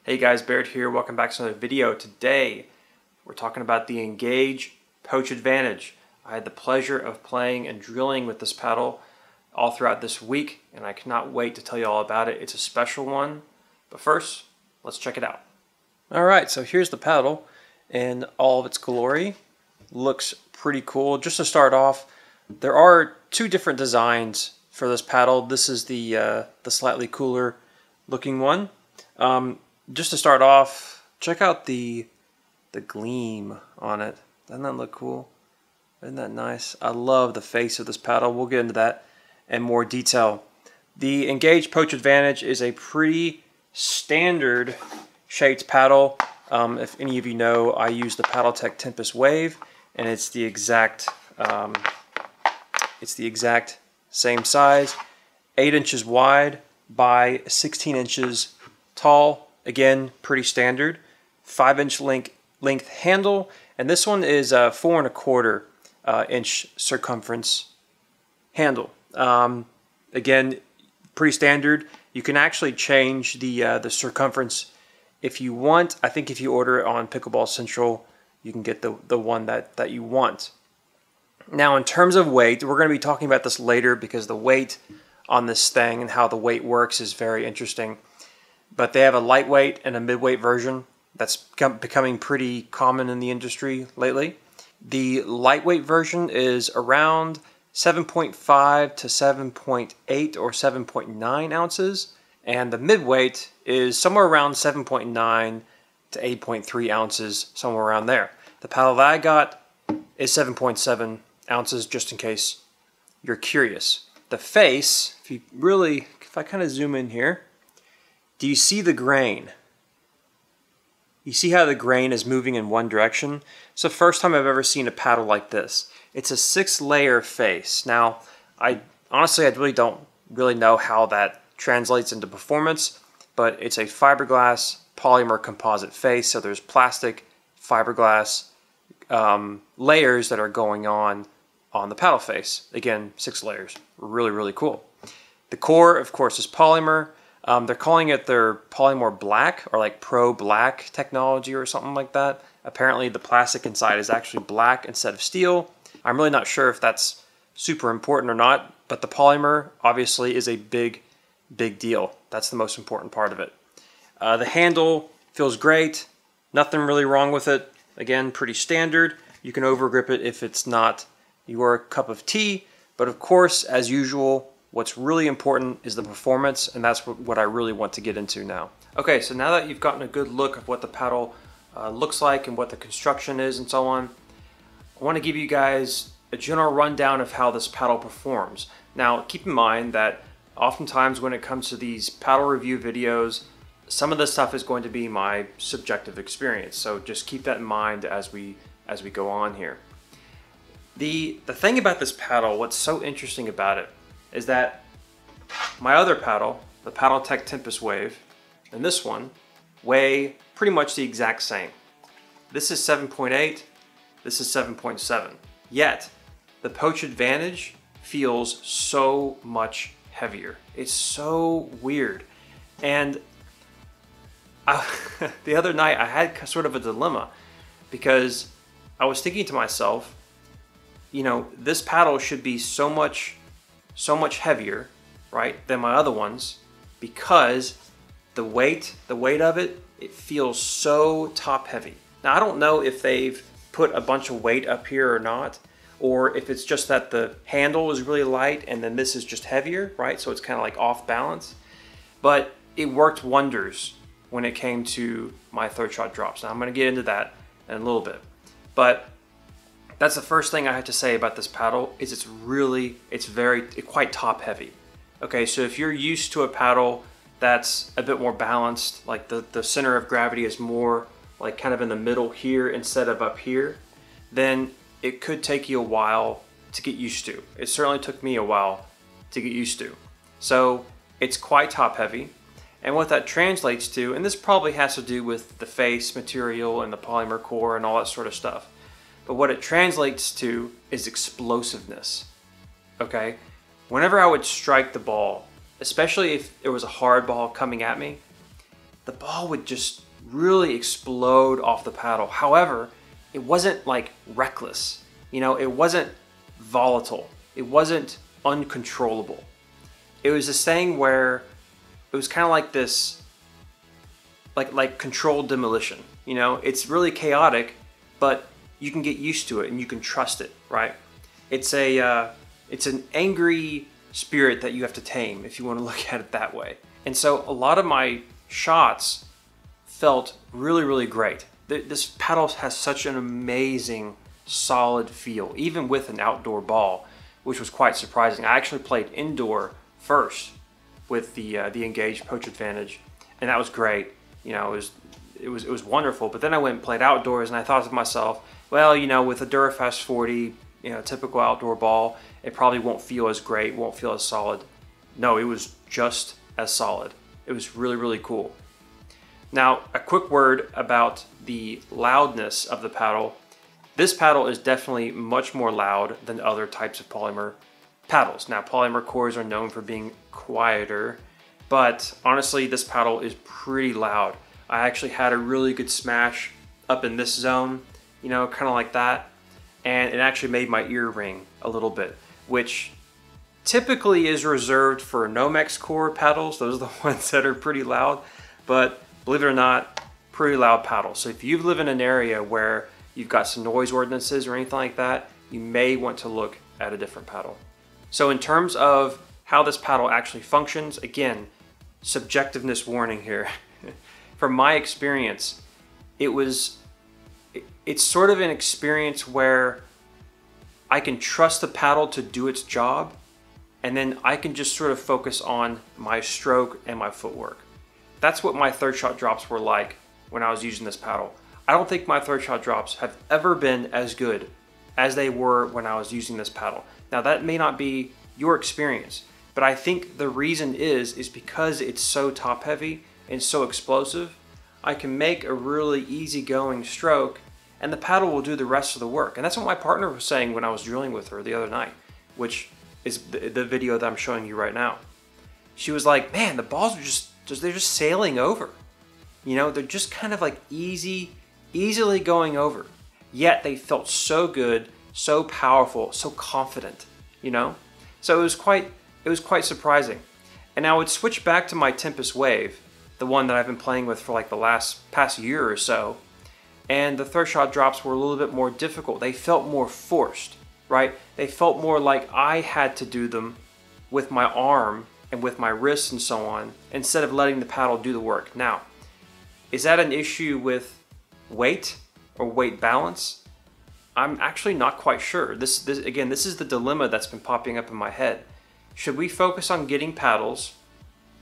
Hey guys, Barrett here. Welcome back to another video. Today, we're talking about the Engage Poach Advantage. I had the pleasure of playing and drilling with this paddle all throughout this week, and I cannot wait to tell you all about it. It's a special one, but first, let's check it out. All right, so here's the paddle in all of its glory. Looks pretty cool. Just to start off, there are two different designs for this paddle. This is the slightly cooler looking one. Just to start off, check out the gleam on it. Doesn't that look cool? Isn't that nice? I love the face of this paddle. We'll get into that in more detail. The Engage Poach Advantage is a pretty standard shaped paddle. If any of you know, I use the PaddleTech Tempest Wave, and it's the exact same size, 8 inches wide by 16 inches tall. Again, pretty standard. 5-inch length handle, and this one is a 4 1/4 inch circumference handle. Again, pretty standard. You can actually change the circumference if you want. I think if you order it on Pickleball Central, you can get the one that you want. Now, in terms of weight, we're going to be talking about this later because the weight on this thing and how the weight works is very interesting. But they have a lightweight and a midweight version that's becoming pretty common in the industry lately. The lightweight version is around 7.5 to 7.8 or 7.9 ounces, and the midweight is somewhere around 7.9 to 8.3 ounces, somewhere around there. The paddle that I got is 7.7 ounces, just in case you're curious. The face, if I kind of zoom in here, do you see the grain? You see how the grain is moving in one direction? It's the first time I've ever seen a paddle like this. It's a 6-layer face. Now, I really don't know how that translates into performance, but it's a fiberglass polymer composite face, so there's plastic, fiberglass layers that are going on the paddle face. Again, 6 layers. Really, really cool. The core, of course, is polymer. They're calling it their Polymor Black, or like Pro Black technology or something like that. Apparently the plastic inside is actually black instead of steel. I'm really not sure if that's super important or not, but the polymer obviously is a big deal. That's the most important part of it. The handle feels great. Nothing really wrong with it. Again, pretty standard. You can overgrip it if it's not your cup of tea, but of course, as usual, what's really important is the performance, and that's what I really want to get into now. Okay, so now that you've gotten a good look of what the paddle looks like and what the construction is and so on, I want to give you guys a general rundown of how this paddle performs. Now, keep in mind that oftentimes when it comes to these paddle review videos, some of this stuff is going to be my subjective experience, so just keep that in mind as we go on here. The thing about this paddle, what's so interesting about it, is that my other paddle, the PaddleTech Tempest Wave, and this one weigh pretty much the exact same. This is 7.8, this is 7.7. Yet, the Poach Advantage feels so much heavier. It's so weird. And the other night I had sort of a dilemma because I was thinking to myself, you know, this paddle should be so much heavier, right, than my other ones, because the weight of it feels so top heavy. Now, I don't know if they've put a bunch of weight up here or not, or if it's just that the handle is really light and then this is just heavier, right? So it's kind of like off balance. But it worked wonders when it came to my third shot drops. Now, I'm going to get into that in a little bit. But that's the first thing I have to say about this paddle, is it's quite top heavy. Okay, so if you're used to a paddle that's a bit more balanced, like the center of gravity is more like kind of in the middle here instead of up here, then it could take you a while to get used to. It certainly took me a while to get used to. So it's quite top heavy. And what that translates to, and this probably has to do with the face material and the polymer core and all that sort of stuff, but what it translates to is explosiveness, okay? Whenever I would strike the ball, especially if it was a hard ball coming at me, the ball would just really explode off the paddle. However, it wasn't like reckless. You know, it wasn't volatile. It wasn't uncontrollable. It was this thing where it was kind of like this, like controlled demolition. You know, it's really chaotic, but you can get used to it and you can trust it, right? It's an angry spirit that you have to tame, if you want to look at it that way. And so a lot of my shots felt really, really great. This paddle has such an amazing, solid feel, even with an outdoor ball, which was quite surprising. I actually played indoor first with the Engaged Poach Advantage, and that was great. You know, it was wonderful. But then I went and played outdoors, and I thought to myself, well, you know, with a Durafast 40, you know, typical outdoor ball, it probably won't feel as great, won't feel as solid. No, it was just as solid. It was really, really cool. Now, a quick word about the loudness of the paddle. This paddle is definitely much more loud than other types of polymer paddles. Now, polymer cores are known for being quieter, but honestly, this paddle is pretty loud. I actually had a really good smash up in this zone, you know, kind of like that, and it actually made my ear ring a little bit, which typically is reserved for Nomex core paddles. Those are the ones that are pretty loud, but believe it or not, pretty loud paddles. So if you live in an area where you've got some noise ordinances or anything like that, you may want to look at a different paddle. So in terms of how this paddle actually functions, again, subjectiveness warning here. From my experience, it's sort of an experience where I can trust the paddle to do its job, and then I can just sort of focus on my stroke and my footwork. That's what my third shot drops were like when I was using this paddle. I don't think my third shot drops have ever been as good as they were when I was using this paddle. Now that may not be your experience, but I think the reason is because it's so top heavy and so explosive, I can make a really easygoing stroke and the paddle will do the rest of the work. And that's what my partner was saying when I was drilling with her the other night, which is the video that I'm showing you right now. She was like, man, the balls are they're just sailing over. You know, they're just kind of like easily going over. Yet they felt so good, so powerful, so confident, you know? So it was quite surprising. And I would switch back to my Tempest Wave, the one that I've been playing with for like the past year or so. And the third shot drops were a little bit more difficult. They felt more forced, right? They felt more like I had to do them with my arm and with my wrists and so on, instead of letting the paddle do the work. Now, is that an issue with weight or weight balance? I'm actually not quite sure. This is the dilemma that's been popping up in my head. Should we focus on getting paddles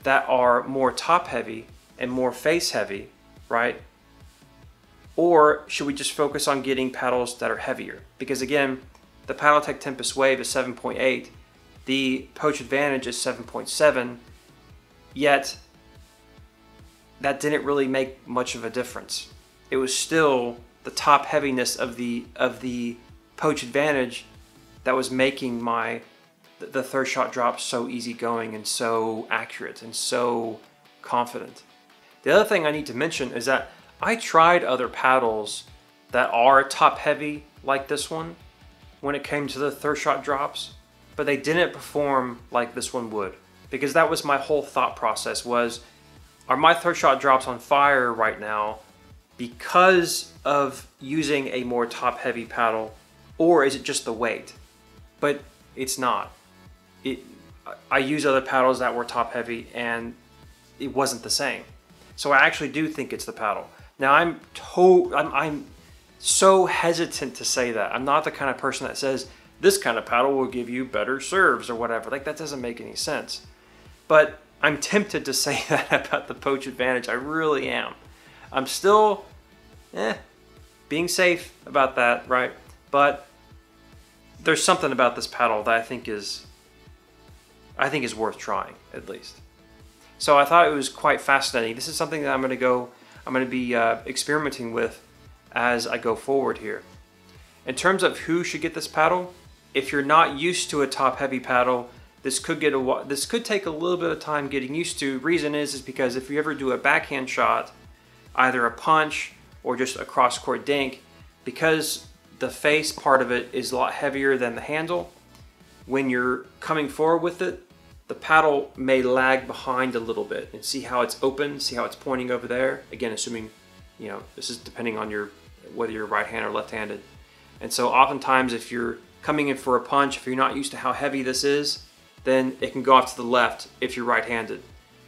that are more top heavy and more face heavy, right? Or should we just focus on getting paddles that are heavier? Because again, the Paddletech Tempest Wave is 7.8, the Poach Advantage is 7.7, yet that didn't really make much of a difference. It was still the top heaviness of the Poach Advantage that was making the third shot drop so easygoing and so accurate and so confident. The other thing I need to mention is that I tried other paddles that are top heavy like this one when it came to the third shot drops, but they didn't perform like this one would, because that was my whole thought process was, are my third shot drops on fire right now because of using a more top heavy paddle, or is it just the weight? But it's not. I use other paddles that were top heavy and it wasn't the same. So I actually do think it's the paddle. Now I'm so hesitant to say that. I'm not the kind of person that says this kind of paddle will give you better serves or whatever. Like, that doesn't make any sense. But I'm tempted to say that about the Poach Advantage. I really am. I'm still being safe about that, right? But there's something about this paddle that I think is worth trying, at least. So I thought it was quite fascinating. This is something that I'm going to be experimenting with as I go forward here. In terms of who should get this paddle, if you're not used to a top heavy paddle, This could take a little bit of time getting used to. Reason is because if you ever do a backhand shot, either a punch or just a cross-court dink, because the face part of it is a lot heavier than the handle, when you're coming forward with it, the paddle may lag behind a little bit. And see how it's open, see how it's pointing over there? Again, assuming, you know, this is depending on whether you're right-handed or left-handed. And so oftentimes if you're coming in for a punch, if you're not used to how heavy this is, then it can go off to the left if you're right-handed.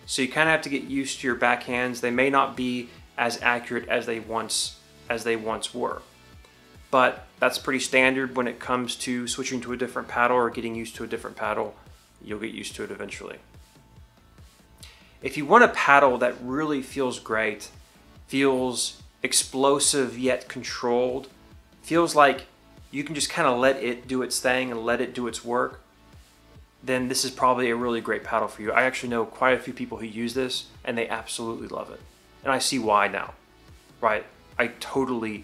So you kind of have to get used to your backhands. They may not be as accurate as they once were. But that's pretty standard when it comes to switching to a different paddle or getting used to a different paddle. You'll get used to it eventually. If you want a paddle that really feels great, feels explosive yet controlled, feels like you can just kind of let it do its thing and let it do its work, then this is probably a really great paddle for you. I actually know quite a few people who use this and they absolutely love it. And I see why now, right? I totally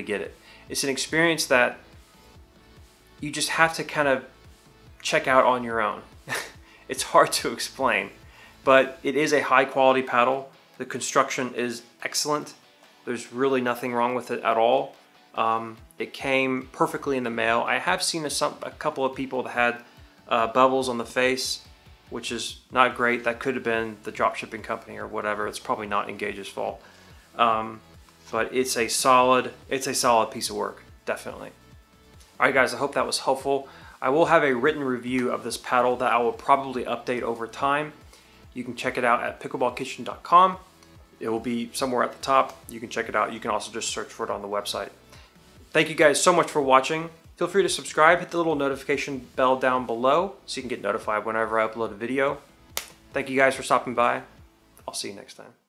get it. It's an experience that you just have to kind of check out on your own. It's hard to explain, but it is a high quality paddle. The construction is excellent. There's really nothing wrong with it at all. It came perfectly in the mail. I have seen a couple of people that had bubbles on the face, which is not great. That could have been the drop shipping company or whatever. It's probably not Engage's fault. But it's a solid piece of work, definitely. All right, guys, I hope that was helpful. I will have a written review of this paddle that I will probably update over time. You can check it out at pickleballkitchen.com. It will be somewhere at the top. You can check it out. You can also just search for it on the website. Thank you guys so much for watching. Feel free to subscribe, hit the little notification bell down below so you can get notified whenever I upload a video. Thank you guys for stopping by. I'll see you next time.